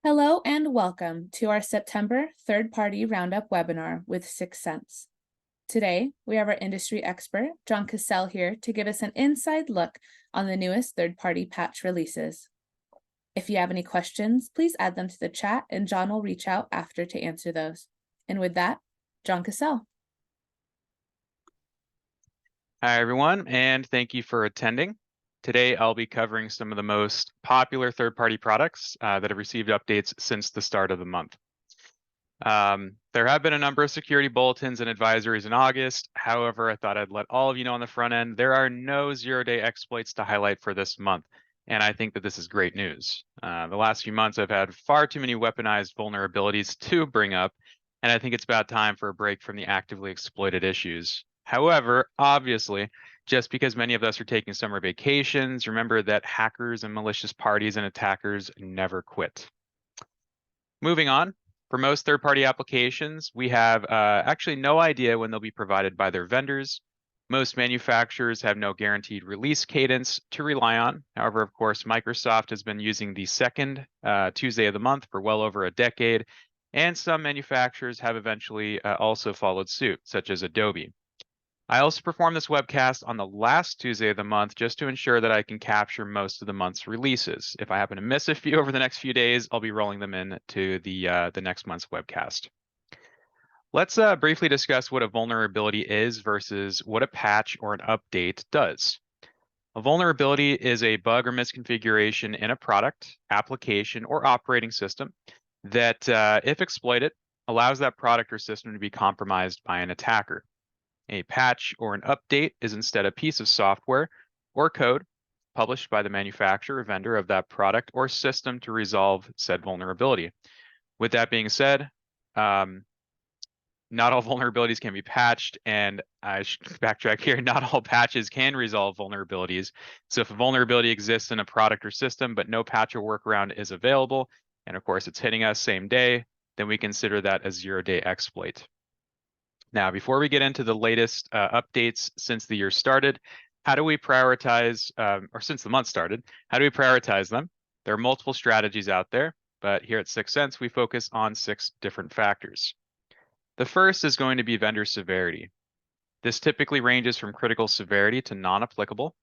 Hello and welcome to our September third-party roundup webinar with Syxsense. Today, we have our industry expert, John Cassell, here to give us an inside look on the newest third-party patch releases. If you have any questions, please add them to the chat and John will reach out after to answer those. And with that, John Cassell. Hi, everyone, and thank you for attending. Today, I'll be covering some of the most popular third-party products that have received updates since the start of the month. There have been a number of security bulletins and advisories in August. However, I thought I'd let all of you know on the front end, there are no zero-day exploits to highlight for this month. And I think that this is great news. The last few months, I've had far too many weaponized vulnerabilities to bring up, and I think it's about time for a break from the actively exploited issues. However, obviously, just because many of us are taking summer vacations, remember that hackers and malicious parties and attackers never quit. Moving on, for most third-party applications, we have actually no idea when they'll be provided by their vendors. Most manufacturers have no guaranteed release cadence to rely on. However, of course, Microsoft has been using the second Tuesday of the month for well over a decade, and some manufacturers have eventually also followed suit, such as Adobe. I also perform this webcast on the last Tuesday of the month just to ensure that I can capture most of the month's releases. If I happen to miss a few over the next few days, I'll be rolling them in to the next month's webcast. Let's briefly discuss what a vulnerability is versus what a patch or an update does. A vulnerability is a bug or misconfiguration in a product, application, or operating system that, if exploited, allows that product or system to be compromised by an attacker. A patch or an update is instead a piece of software or code published by the manufacturer or vendor of that product or system to resolve said vulnerability. With that being said, not all vulnerabilities can be patched, and I should backtrack here, not all patches can resolve vulnerabilities. So if a vulnerability exists in a product or system, but no patch or workaround is available, and of course it's hitting us same day, then we consider that a zero-day exploit. Now, before we get into the latest updates since the year started, how do we prioritize, or since the month started, how do we prioritize them? There are multiple strategies out there, but here at Syxsense, we focus on 6 different factors. The first is going to be vendor severity. This typically ranges from critical severity to non-applicable,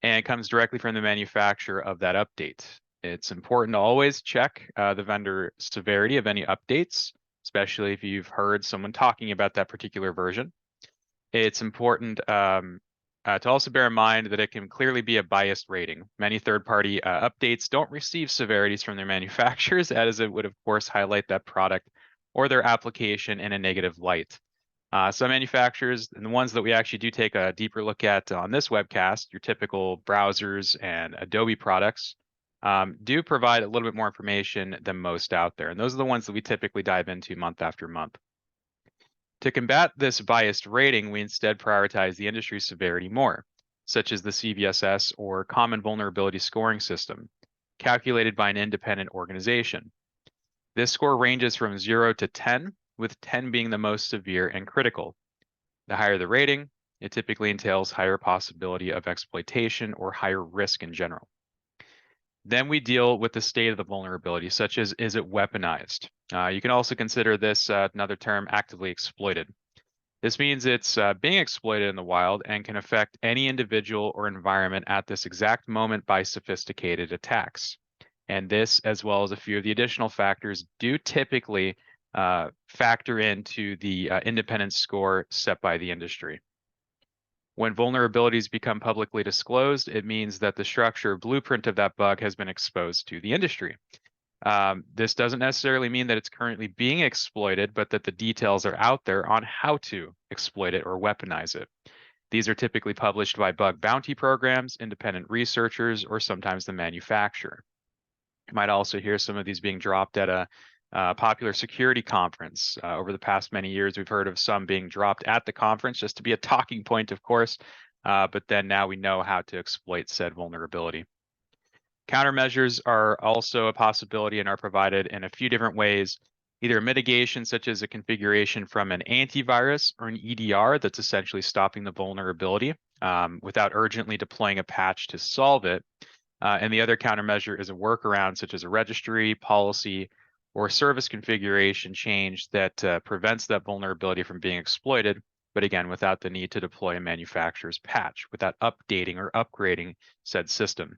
and comes directly from the manufacturer of that update. It's important to always check the vendor severity of any updates, especially if you've heard someone talking about that particular version. It's important to also bear in mind that it can clearly be a biased rating. Many third-party updates don't receive severities from their manufacturers, as it would, of course, highlight that product or their application in a negative light. Some manufacturers, and the ones that we actually do take a deeper look at on this webcast, your typical browsers and Adobe products, do provide a little bit more information than most out there. And those are the ones that we typically dive into month after month. To combat this biased rating, we instead prioritize the industry severity more, such as the CVSS or Common Vulnerability Scoring System, calculated by an independent organization. This score ranges from 0 to 10, with 10 being the most severe and critical. The higher the rating, it typically entails higher possibility of exploitation or higher risk in general. Then we deal with the state of the vulnerability, such as, is it weaponized? You can also consider this another term, actively exploited. This means it's being exploited in the wild and can affect any individual or environment at this exact moment by sophisticated attacks. And this, as well as a few of the additional factors, do typically factor into the independent score set by the industry. When vulnerabilities become publicly disclosed, it means that the structure or blueprint of that bug has been exposed to the industry. This doesn't necessarily mean that it's currently being exploited, but that the details are out there on how to exploit it or weaponize it. These are typically published by bug bounty programs, independent researchers, or sometimes the manufacturer. You might also hear some of these being dropped at a popular security conference. Over the past many years, we've heard of some being dropped at the conference just to be a talking point, of course, but then now we know how to exploit said vulnerability. Countermeasures are also a possibility and are provided in a few different ways, either mitigation such as a configuration from an antivirus or an EDR that's essentially stopping the vulnerability without urgently deploying a patch to solve it. And the other countermeasure is a workaround such as a registry, policy, or service configuration change that prevents that vulnerability from being exploited, but again, without the need to deploy a manufacturer's patch, without updating or upgrading said system.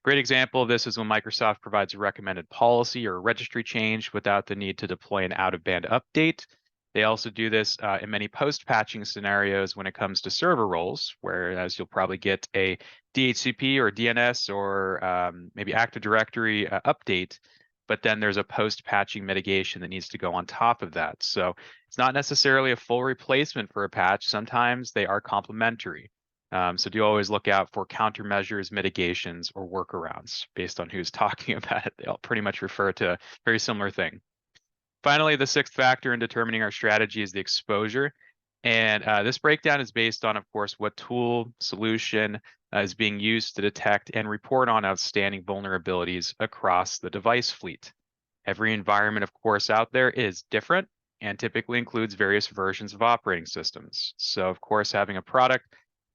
Great example of this is when Microsoft provides a recommended policy or a registry change without the need to deploy an out-of-band update. They also do this in many post-patching scenarios when it comes to server roles, whereas you'll probably get a DHCP or DNS or maybe Active Directory update, but then there's a post-patching mitigation that needs to go on top of that. So it's not necessarily a full replacement for a patch. Sometimes they are complementary. So do always look out for countermeasures, mitigations, or workarounds based on who's talking about it. They all pretty much refer to a very similar thing. Finally, the sixth factor in determining our strategy is the exposure. And this breakdown is based on, of course, what tool solution is being used to detect and report on outstanding vulnerabilities across the device fleet. Every environment, of course, out there is different and typically includes various versions of operating systems. So, of course, having a product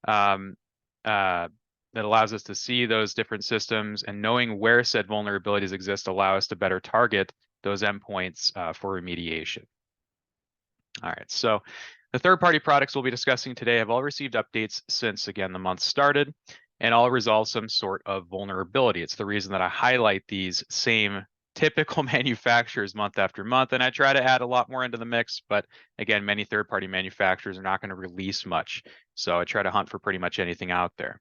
um, that allows us to see those different systems and knowing where said vulnerabilities exist allow us to better target those endpoints for remediation. All right, so the third-party products we'll be discussing today have all received updates since, again, the month started, and all resolve some sort of vulnerability. It's the reason that I highlight these same typical manufacturers month after month, and I try to add a lot more into the mix, but again, many third-party manufacturers are not going to release much, so I try to hunt for pretty much anything out there.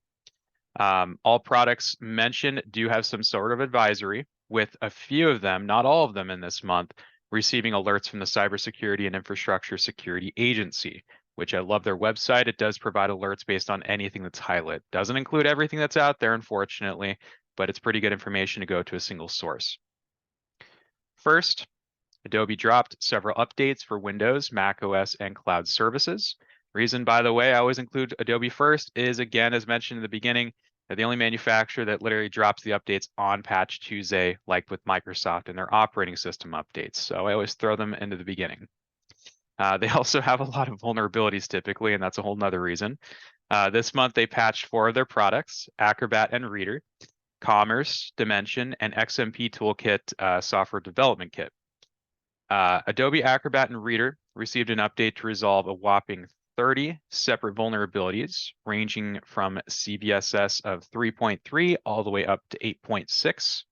All products mentioned do have some sort of advisory, with a few of them, not all of them in this month, receiving alerts from the Cybersecurity and Infrastructure Security Agency, which I love their website. It does provide alerts based on anything that's highlighted. Doesn't include everything that's out there, unfortunately, but it's pretty good information to go to a single source. First, Adobe dropped several updates for Windows, Mac OS, and cloud services. Reason, by the way, I always include Adobe first is, again, as mentioned in the beginning, they're the only manufacturer that literally drops the updates on Patch Tuesday, like with Microsoft and their operating system updates. So I always throw them into the beginning. They also have a lot of vulnerabilities typically, and that's a whole nother reason. This month, they patched 4 of their products, Acrobat and Reader, Commerce, Dimension, and XMP Toolkit software development kit. Adobe Acrobat and Reader received an update to resolve a whopping 30 separate vulnerabilities, ranging from CVSS of 3.3 all the way up to 8.6.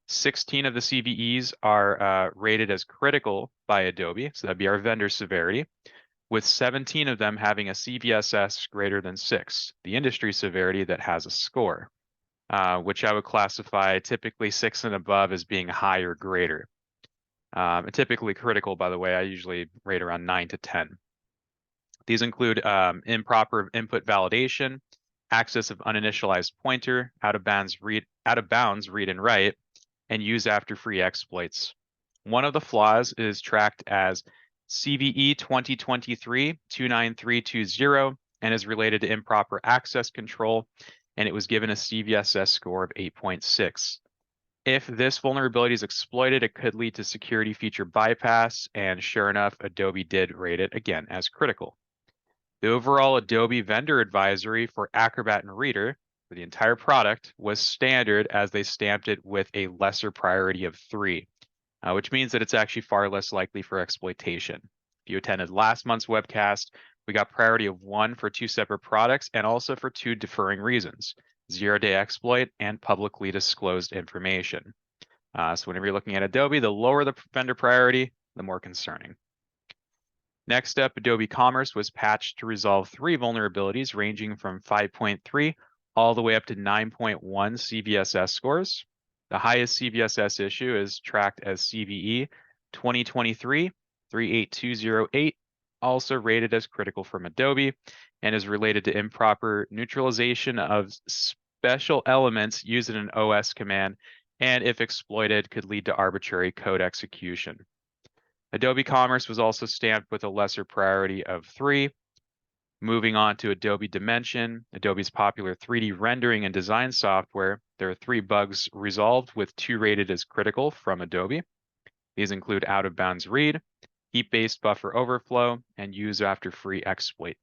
16 of the CVEs are rated as critical by Adobe, so that'd be our vendor severity, with 17 of them having a CVSS greater than 6, the industry severity that has a score, which I would classify typically 6 and above as being high or greater. Typically critical, by the way, I usually rate around 9 to 10. These include improper input validation, access of uninitialized pointer, out of bounds read and write, and use after free exploits. One of the flaws is tracked as CVE 2023-29320 and is related to improper access control, and it was given a CVSS score of 8.6. If this vulnerability is exploited, it could lead to security feature bypass, and sure enough, Adobe did rate it again as critical. The overall Adobe vendor advisory for Acrobat and Reader for the entire product was standard, as they stamped it with a lesser priority of 3, which means that it's actually far less likely for exploitation. If you attended last month's webcast, we got priority of 1 for 2 separate products and also for 2 differing reasons: zero-day exploit and publicly disclosed information. So whenever you're looking at Adobe, the lower the vendor priority, the more concerning. Next up, Adobe Commerce was patched to resolve 3 vulnerabilities ranging from 5.3 all the way up to 9.1 CVSS scores. The highest CVSS issue is tracked as CVE 2023-38208, also rated as critical from Adobe, and is related to improper neutralization of special elements used in an OS command, and if exploited, could lead to arbitrary code execution. Adobe Commerce was also stamped with a lesser priority of 3. Moving on to Adobe Dimension, Adobe's popular 3D rendering and design software, there are 3 bugs resolved, with 2 rated as critical from Adobe. These include out-of-bounds read, heap-based buffer overflow, and use after free exploit.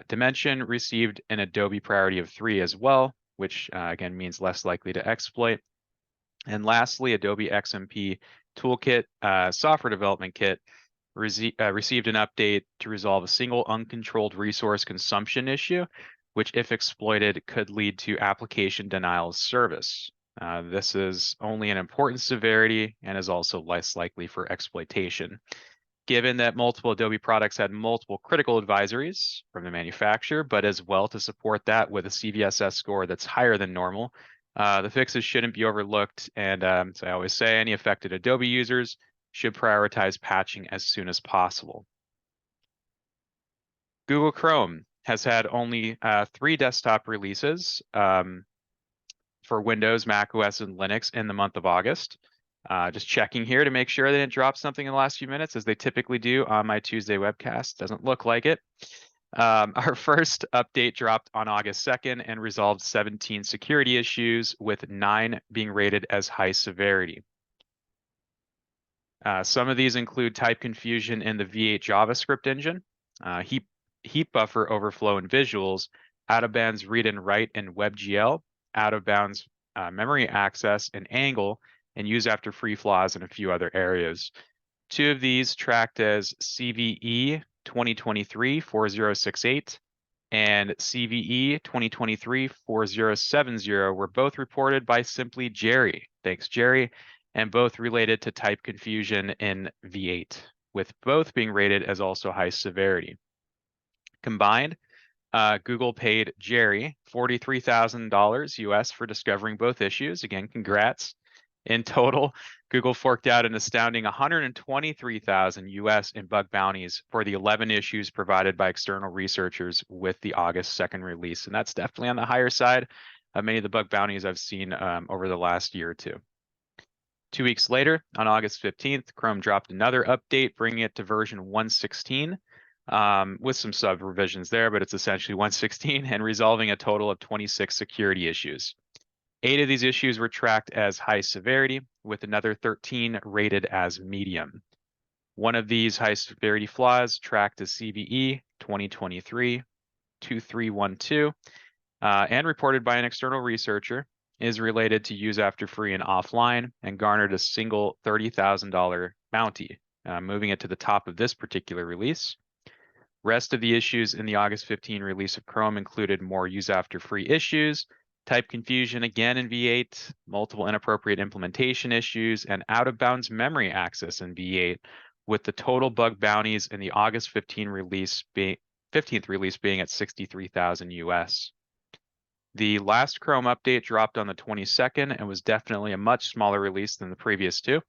Dimension received an Adobe priority of 3 as well, which again means less likely to exploit. And lastly, Adobe XMP Toolkit software development kit received an update to resolve a single uncontrolled resource consumption issue, which, if exploited, could lead to application denial of service. This is only an important severity and is also less likely for exploitation. Given that multiple Adobe products had multiple critical advisories from the manufacturer, but as well to support that with a CVSS score that's higher than normal, the fixes shouldn't be overlooked. And as I always say, any affected Adobe users should prioritize patching as soon as possible. Google Chrome has had only 3 desktop releases for Windows, Mac OS, and Linux in the month of August. Just checking here to make sure they didn't drop something in the last few minutes, as they typically do on my Tuesday webcast. Doesn't look like it. Our first update dropped on August 2nd and resolved 17 security issues, with 9 being rated as high severity. Some of these include type confusion in the V8 JavaScript engine, heap buffer overflow in visuals, out of bounds read and write in WebGL, out of bounds memory access in Angle, and use after free flaws in a few other areas. 2 of these tracked as CVE 2023-4068 and CVE 2023-4070 were both reported by simply Jerry. Thanks, Jerry. And both related to type confusion in V8, with both being rated as also high severity. Combined, Google paid Jerry $43,000 US for discovering both issues. Again, congrats. In total, Google forked out an astounding $123,000 US in bug bounties for the 11 issues provided by external researchers with the August 2nd release. And that's definitely on the higher side of many of the bug bounties I've seen over the last year or two. 2 weeks later, on August 15th, Chrome dropped another update, bringing it to version 116, with some sub revisions there, but it's essentially 116, and resolving a total of 26 security issues. 8 of these issues were tracked as high severity, with another 13 rated as medium. One of these high severity flaws tracked as CVE 2023-2312, and reported by an external researcher, is related to use after free and offline, and garnered a single $30,000 bounty, moving it to the top of this particular release. Rest of the issues in the August 15 release of Chrome included more use after free issues, type confusion again in V8, multiple inappropriate implementation issues, and out of bounds memory access in V8, with the total bug bounties in the August 15th release being at 63,000 US. The last Chrome update dropped on the 22nd and was definitely a much smaller release than the previous 2,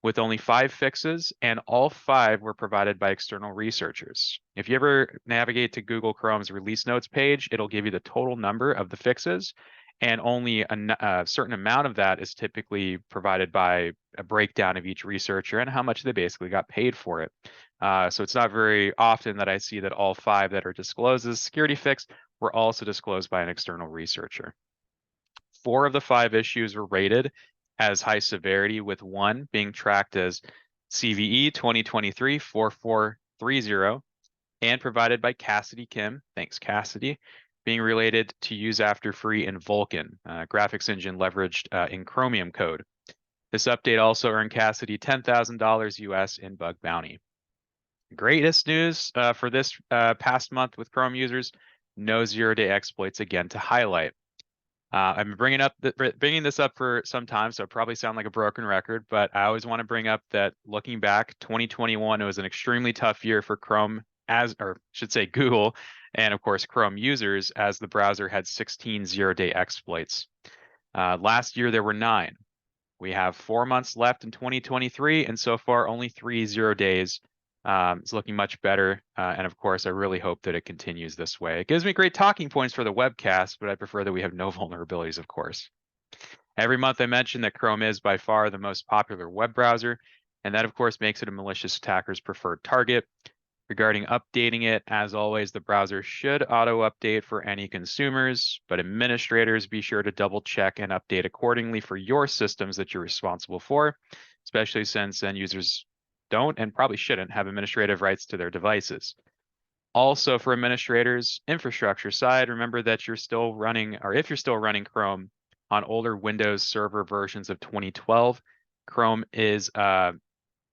with only 5 fixes, and all 5 were provided by external researchers. If you ever navigate to Google Chrome's release notes page, it'll give you the total number of the fixes, and only a certain amount of that is typically provided by a breakdown of each researcher and how much they basically got paid for it. So it's not very often that I see that all 5 that are disclosed as security fix were also disclosed by an external researcher. 4 of the 5 issues were rated as high severity, with 1 being tracked as CVE 2023-4430 and provided by Cassidy Kim, thanks Cassidy, being related to use after free in Vulkan, graphics engine leveraged in Chromium code. This update also earned Cassidy $10,000 US in bug bounty. Greatest news for this past month with Chrome users: no zero-day exploits again to highlight. I've been bringing this up for some time, so I probably sound like a broken record, but I always want to bring up that looking back, 2021 was an extremely tough year for Chrome, Google, and of course Chrome users, as the browser had 16 zero-day exploits. Last year there were 9. We have 4 months left in 2023, and so far only 3 0 days. It's looking much better, and of course, I really hope that it continues this way. It gives me great talking points for the webcast, but I prefer that we have no vulnerabilities, of course. Every month I mention that Chrome is by far the most popular web browser, and that, of course, makes it a malicious attacker's preferred target. Regarding updating it, as always, the browser should auto-update for any consumers, but administrators, be sure to double-check and update accordingly for your systems that you're responsible for, especially since end users don't and probably shouldn't have administrative rights to their devices. Also for administrators, infrastructure side, remember that you're still running, or if you're still running Chrome on older Windows Server versions of 2012, Chrome is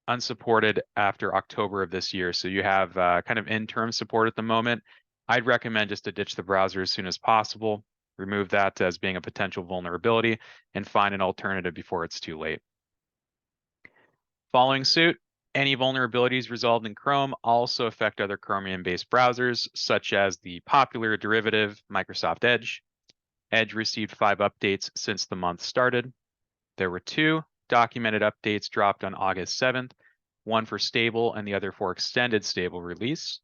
unsupported after October of this year. So you have kind of interim support at the moment. I'd recommend just to ditch the browser as soon as possible, remove that as being a potential vulnerability, and find an alternative before it's too late. Following suit, any vulnerabilities resolved in Chrome also affect other Chromium-based browsers, such as the popular derivative Microsoft Edge. Edge received 5 updates since the month started. There were 2 documented updates dropped on August 7th, one for stable and the other for extended stable release.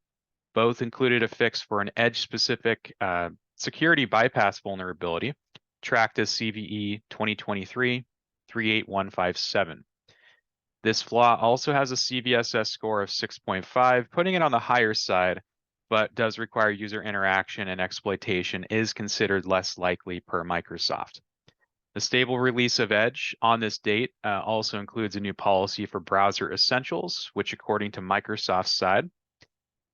Both included a fix for an Edge-specific security bypass vulnerability, tracked as CVE 2023-38157. This flaw also has a CVSS score of 6.5, putting it on the higher side, but does require user interaction, and exploitation is considered less likely per Microsoft. The stable release of Edge on this date also includes a new policy for browser essentials, which according to Microsoft's side,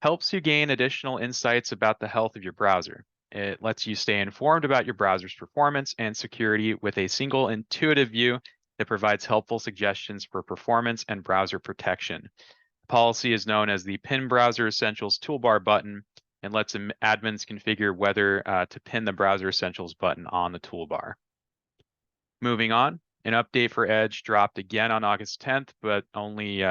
helps you gain additional insights about the health of your browser. It lets you stay informed about your browser's performance and security with a single intuitive view that provides helpful suggestions for performance and browser protection. The policy is known as the Pin Browser Essentials toolbar button and lets admins configure whether to pin the Browser Essentials button on the toolbar. Moving on, an update for Edge dropped again on August 10th, but only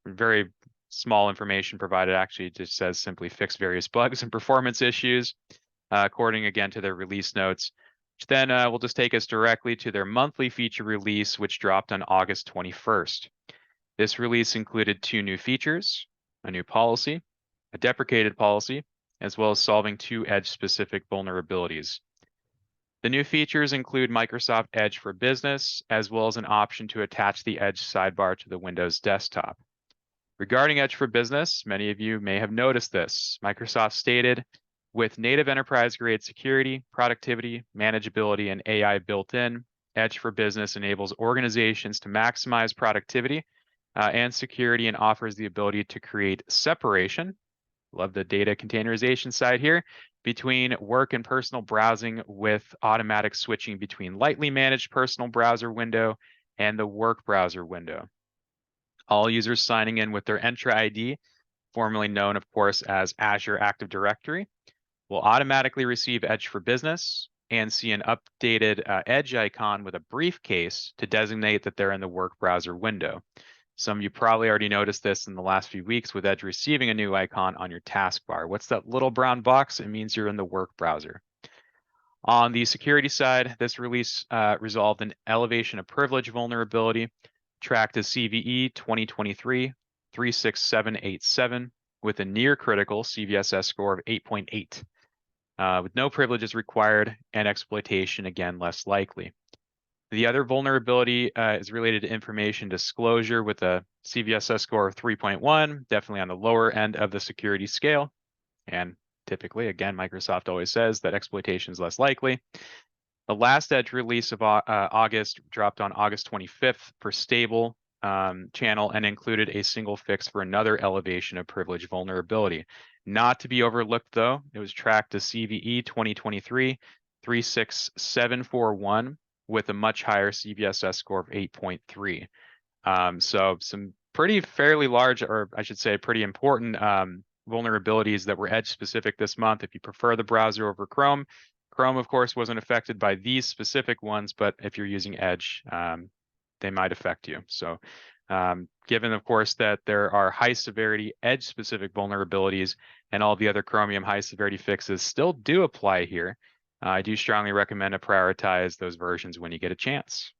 very small information provided. Actually, it just says simply fix various bugs and performance issues, according again to their release notes, which then will just take us directly to their monthly feature release, which dropped on August 21st. This release included 2 new features, a new policy, a deprecated policy, as well as solving 2 Edge-specific vulnerabilities. The new features include Microsoft Edge for Business, as well as an option to attach the Edge sidebar to the Windows desktop. Regarding Edge for Business, many of you may have noticed this. Microsoft stated, with native enterprise-grade security, productivity, manageability, and AI built in, Edge for Business enables organizations to maximize productivity and security, and offers the ability to create separation, love the data containerization side here, between work and personal browsing with automatic switching between lightly managed personal browser window and the work browser window. All users signing in with their Entra ID, formerly known, of course, as Azure Active Directory, will automatically receive Edge for Business and see an updated Edge icon with a briefcase to designate that they're in the work browser window. Some of you probably already noticed this in the last few weeks with Edge receiving a new icon on your taskbar. What's that little brown box? It means you're in the work browser. On the security side, this release resolved an elevation of privilege vulnerability tracked as CVE 2023-36787 with a near critical CVSS score of 8.8, with no privileges required and exploitation again less likely. The other vulnerability is related to information disclosure with a CVSS score of 3.1, definitely on the lower end of the security scale. And typically, again, Microsoft always says that exploitation is less likely. The last Edge release of August dropped on August 25th for stable channel and included a single fix for another elevation of privilege vulnerability. Not to be overlooked, though, it was tracked to CVE 2023-36741 with a much higher CVSS score of 8.3. So some fairly large, or I should say pretty important vulnerabilities that were Edge specific this month. If you prefer the browser over Chrome, Chrome, of course, wasn't affected by these specific ones, but if you're using Edge, they might affect you. So given, of course, that there are high severity Edge specific vulnerabilities and all the other Chromium high severity fixes still do apply here, I do strongly recommend to prioritize those versions when you get a chance.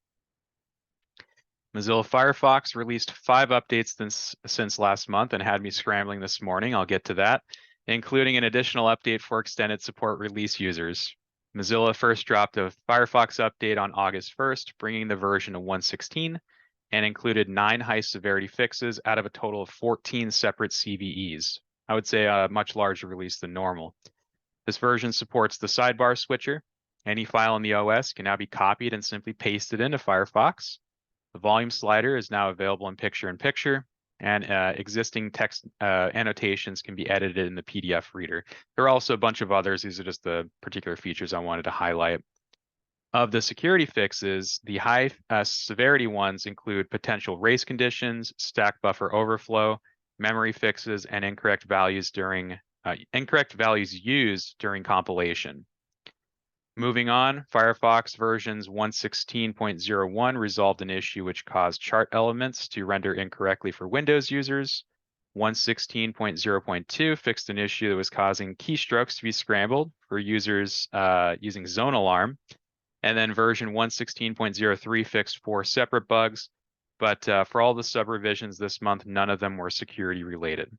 Mozilla Firefox released 5 updates since last month and had me scrambling this morning. I'll get to that, including an additional update for extended support release users. Mozilla first dropped a Firefox update on August 1st, bringing the version to 1.16, and included 9 high severity fixes out of a total of 14 separate CVEs. I would say a much larger release than normal. This version supports the sidebar switcher. Any file in the OS can now be copied and simply pasted into Firefox. The volume slider is now available in picture-in-picture. and existing text annotations can be edited in the PDF reader. There are also a bunch of others. These are just the particular features I wanted to highlight. Of the security fixes, the high severity ones include potential race conditions, stack buffer overflow, memory fixes, and incorrect values used during compilation. Moving on, Firefox versions 1.16.01 resolved an issue which caused chart elements to render incorrectly for Windows users. 1.16.0.2 fixed an issue that was causing keystrokes to be scrambled for users using Zone Alarm. And then version 1.16.03 fixed 4 separate bugs, but for all the sub-revisions this month, none of them were security related.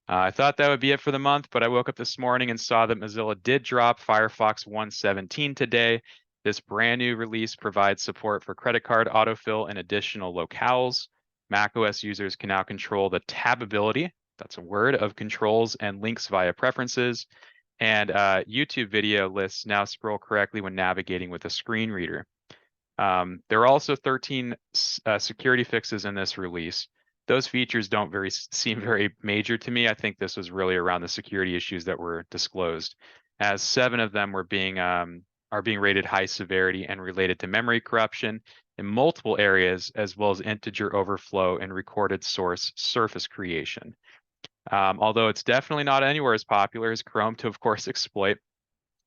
I thought that would be it for the month, but I woke up this morning and saw that Mozilla did drop Firefox 1.17 today. This brand new release provides support for credit card autofill and additional locales. macOS users can now control the tabability, that's a word, of controls and links via preferences. And YouTube video lists now scroll correctly when navigating with a screen reader. There are also 13 security fixes in this release. Those features don't seem very major to me. I think this was really around the security issues that were disclosed, as 7 of them are being rated high severity and related to memory corruption in multiple areas, as well as integer overflow and recorded source surface creation. Although it's definitely not anywhere as popular as Chrome to, of course, exploit.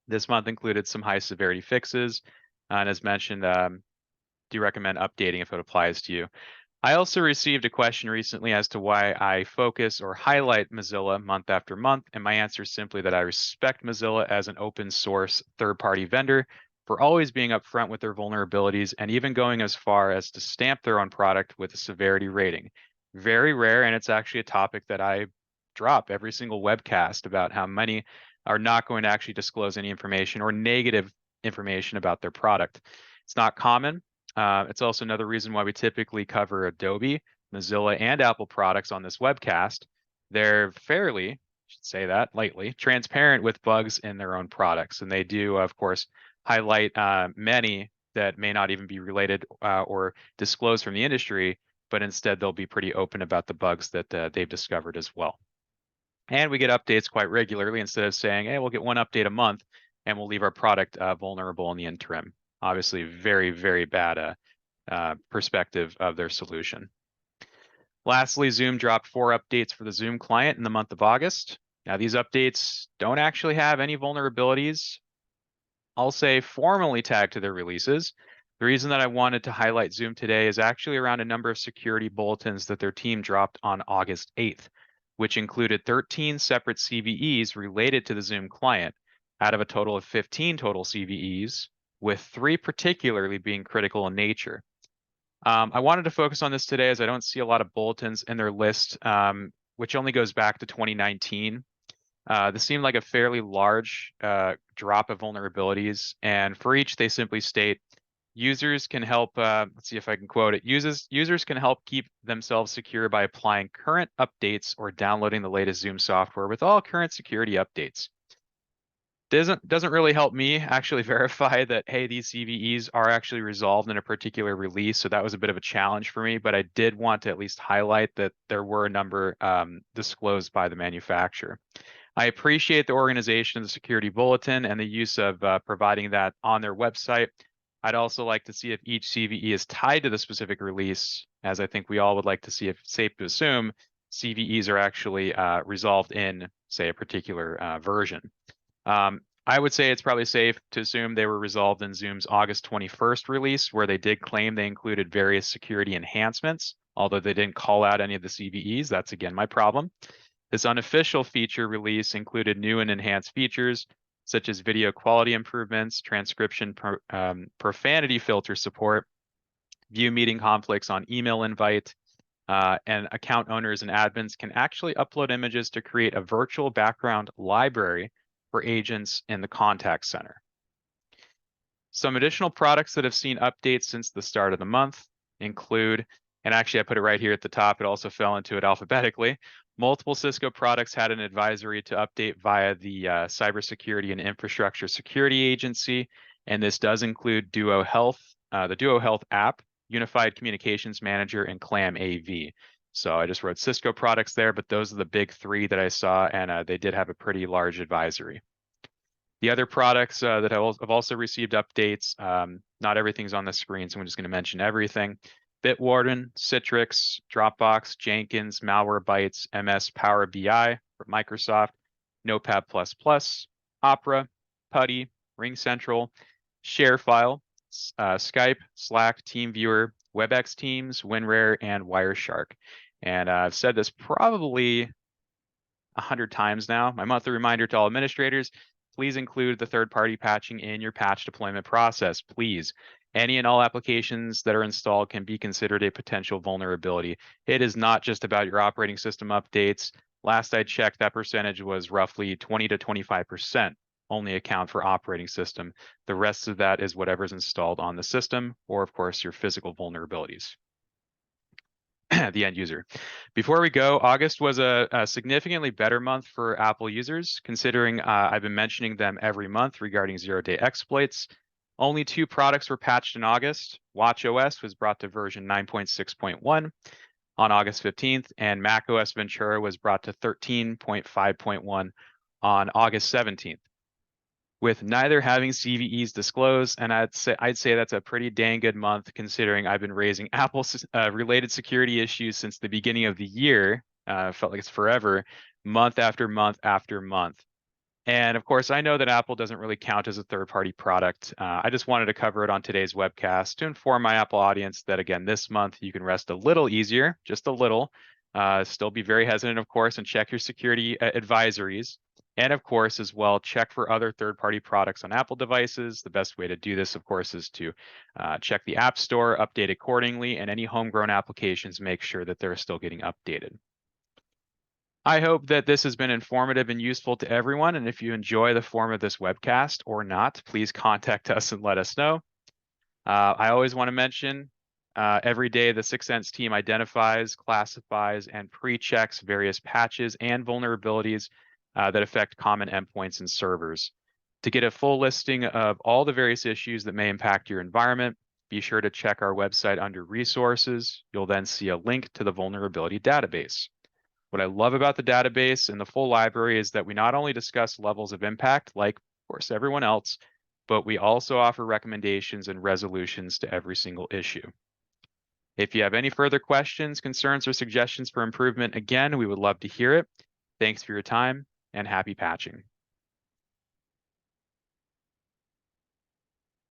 This month included some high severity fixes, and as mentioned, do recommend updating if it applies to you. I also received a question recently as to why I focus or highlight Mozilla month after month, and my answer is simply that I respect Mozilla as an open source third-party vendor for always being upfront with their vulnerabilities and even going as far as to stamp their own product with a severity rating. Very rare, and it's actually a topic that I drop every single webcast about how many are not going to actually disclose any information or negative information about their product. It's not common. It's also another reason why we typically cover Adobe, Mozilla, and Apple products on this webcast. They're fairly, I should say that lightly, transparent with bugs in their own products. And they do, of course, highlight many that may not even be related or disclosed from the industry, but instead they'll be pretty open about the bugs that they've discovered as well. And we get updates quite regularly instead of saying, hey, we'll get one update a month and we'll leave our product vulnerable in the interim. Obviously, very, very bad perspective of their solution. Lastly, Zoom dropped 4 updates for the Zoom client in the month of August. Now, these updates don't actually have any vulnerabilities, I'll say, formally tagged to their releases. The reason that I wanted to highlight Zoom today is actually around a number of security bulletins that their team dropped on August 8th, which included 13 separate CVEs related to the Zoom client out of a total of 15 total CVEs, with 3 particularly being critical in nature. I wanted to focus on this today as I don't see a lot of bulletins in their list, which only goes back to 2019. This seemed like a fairly large drop of vulnerabilities, and for each they simply state, users can help, let's see if I can quote it, users can help keep themselves secure by applying current updates or downloading the latest Zoom software with all current security updates. Doesn't really help me actually verify that, hey, these CVEs are actually resolved in a particular release. So that was a bit of a challenge for me, but I did want to at least highlight that there were a number disclosed by the manufacturer. I appreciate the organization of the security bulletin and the use of providing that on their website. I'd also like to see if each CVE is tied to the specific release, as I think we all would like to see if it's safe to assume CVEs are actually resolved in, say, a particular version. I would say it's probably safe to assume they were resolved in Zoom's August 21st release, where they did claim they included various security enhancements, although they didn't call out any of the CVEs. That's, again, my problem. This unofficial feature release included new and enhanced features, such as video quality improvements, transcription profanity filter support, view meeting conflicts on email invite, and account owners and admins can actually upload images to create a virtual background library for agents in the contact center. Some additional products that have seen updates since the start of the month include, and actually I put it right here at the top, it also fell into it alphabetically. Multiple Cisco products had an advisory to update via the Cybersecurity and Infrastructure Security Agency, and this does include Duo Health, the Duo Health app, Unified Communications Manager, and Clam AV. So I just wrote Cisco products there, but those are the big three that I saw, and they did have a pretty large advisory. The other products that have also received updates, not everything's on the screen, so I'm just going to mention everything. Bitwarden, Citrix, Dropbox, Jenkins, Malwarebytes, MS Power BI for Microsoft, Notepad++, Opera, Putty, RingCentral, ShareFile, Skype, Slack, TeamViewer, WebEx Teams, WinRare, and Wireshark. And I've said this probably 100 times now. My monthly reminder to all administrators, please include the third-party patching in your patch deployment process, please. Any and all applications that are installed can be considered a potential vulnerability. It is not just about your operating system updates. Last I checked, that percentage was roughly 20 to 25% only account for operating system. The rest of that is whatever's installed on the system, or of course your physical vulnerabilities. The end user. Before we go, August was a significantly better month for Apple users, considering I've been mentioning them every month regarding zero-day exploits. Only 2 products were patched in August. watchOS was brought to version 9.6.1 on August 15th, and macOS Ventura was brought to 13.5.1 on August 17th. With neither having CVEs disclosed, and I'd say that's a pretty dang good month considering I've been raising Apple related security issues since the beginning of the year. Felt like it's forever, month after month after month. And of course, I know that Apple doesn't really count as a third-party product. I just wanted to cover it on today's webcast to inform my Apple audience that, again, this month you can rest a little easier, just a little. Still be very hesitant, of course, and check your security advisories. And of course, as well, check for other third-party products on Apple devices. The best way to do this, of course, is to check the App Store, update accordingly, and any homegrown applications, make sure that they're still getting updated. I hope that this has been informative and useful to everyone. And if you enjoy the form of this webcast or not, please contact us and let us know. I always want to mention every day the Syxsense team identifies, classifies, and pre-checks various patches and vulnerabilities that affect common endpoints and servers. To get a full listing of all the various issues that may impact your environment, be sure to check our website under resources. You'll then see a link to the vulnerability database. What I love about the database and the full library is that we not only discuss levels of impact, like, of course, everyone else, but we also offer recommendations and resolutions to every single issue. If you have any further questions, concerns, or suggestions for improvement, again, we would love to hear it. Thanks for your time and happy patching.